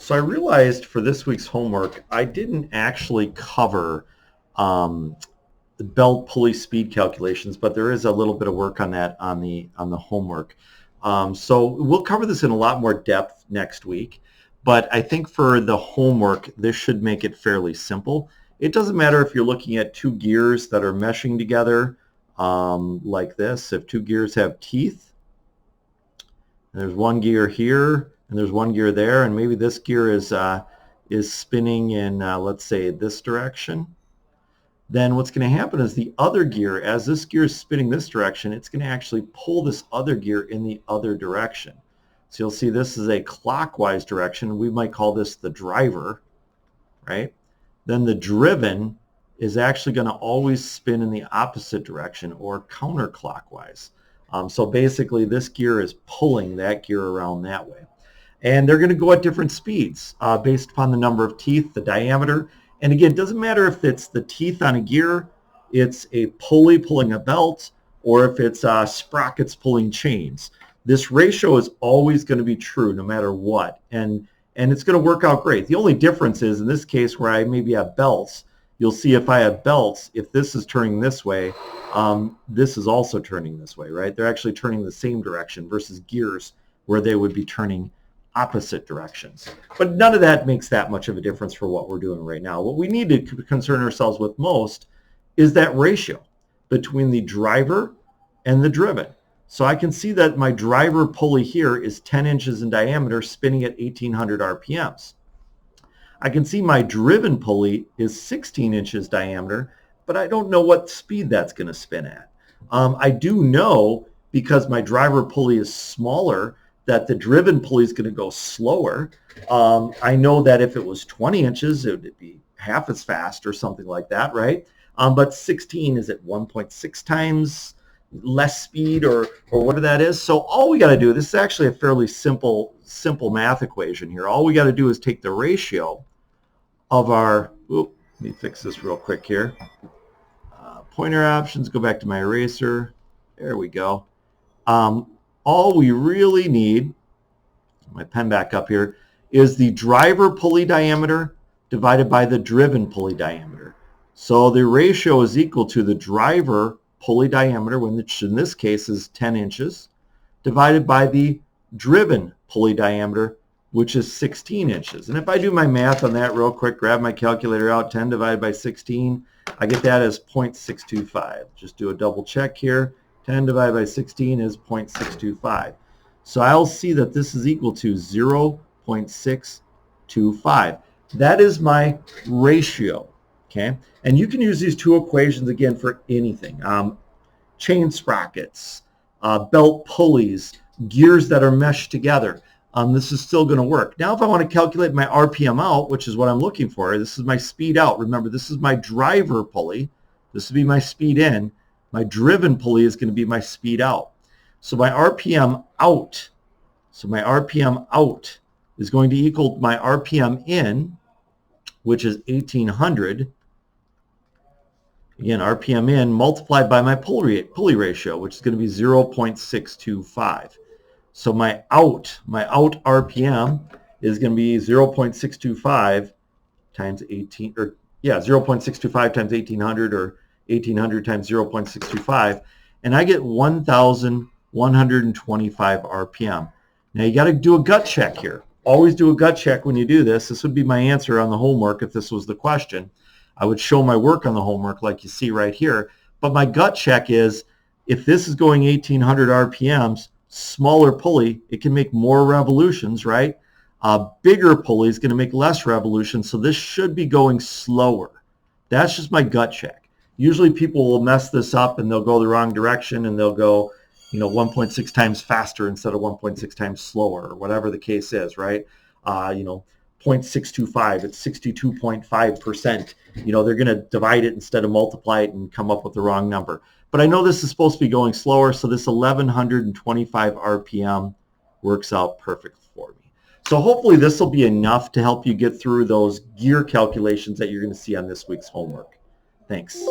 So I realized for this week's homework, I didn't actually cover the belt pulley speed calculations, but there is a little bit of work on that on the homework. So we'll cover this in a lot more depth next week, but I think for the homework, this should make it fairly simple. It doesn't matter if you're looking at two gears that are meshing together like this. If two gears have teeth, and there's one gear here, and there's one gear there, and maybe this gear is spinning in, let's say, this direction. Then what's going to happen is the other gear, as this gear is spinning this direction, it's going to actually pull this other gear in the other direction. So you'll see this is a clockwise direction. We might call this the driver, right? Then the driven is actually going to always spin in the opposite direction or counterclockwise. So basically this gear is pulling that gear around that way. And they're going to go at different speeds based upon the number of teeth, the diameter. And again, it doesn't matter if it's the teeth on a gear, it's a pulley pulling a belt, or if it's sprockets pulling chains. This ratio is always going to be true no matter what. And it's going to work out great. The only difference is in this case where I maybe have belts, you'll see if I have belts, if this is turning this way, this is also turning this way, right? They're actually turning the same direction versus gears where they would be turning opposite directions. But none of that makes that much of a difference for what we're doing right now. What we need to concern ourselves with most is that ratio between the driver and the driven. So I can see that my driver pulley here is 10 inches in diameter, spinning at 1800 RPMs. I can see my driven pulley is 16 inches diameter, but I don't know what speed that's going to spin at. I do know, because my driver pulley is smaller, that the driven pulley is going to go slower. I know that if it was 20 inches, it would be half as fast or something like that, right? But 16 is at 1.6 times less speed or whatever that is. So all we got to do, this is actually a fairly simple math equation here. All we got to do is take the ratio of our, let me fix this real quick here. Pointer options, go back to my eraser. There we go. All we really need, my pen back up here, is the driver pulley diameter divided by the driven pulley diameter. So the ratio is equal to the driver pulley diameter, which in this case is 10 inches, divided by the driven pulley diameter, which is 16 inches. And if I do my math on that real quick, grab my calculator out, 10 divided by 16, I get that as 0.625. Just do a double check here. 10 divided by 16 is 0.625. So I'll see that this is equal to 0.625. That is my ratio, okay? And you can use these two equations again for anything. Chain sprockets, belt pulleys, gears that are meshed together. This is still going to work. Now if I want to calculate my RPM out, which is what I'm looking for, this is my speed out. Remember, this is my driver pulley. This would be my speed in. My driven pulley is going to be my speed out. So my RPM out, is going to equal my RPM in, which is 1800. Again, RPM in multiplied by my pulley ratio, which is going to be 0.625. So my out RPM is going to be 0.625 times 0.625 times 1800, or 1800 times 0.625, and I get 1,125 RPM. Now you got to do a gut check here. Always do a gut check when you do this. This would be my answer on the homework if this was the question. I would show my work on the homework like you see right here, but my gut check is if this is going 1,800 RPMs, smaller pulley, it can make more revolutions, right? Bigger pulley is going to make less revolutions, so this should be going slower. That's just my gut check. Usually people will mess this up and they'll go the wrong direction and they'll go, 1.6 times faster instead of 1.6 times slower, or whatever the case is, right? 0.625, it's 62.5%. They're going to divide it instead of multiply it and come up with the wrong number. But I know this is supposed to be going slower, so this 1,125 RPM works out perfect for me. So hopefully this will be enough to help you get through those gear calculations that you're going to see on this week's homework. Thanks.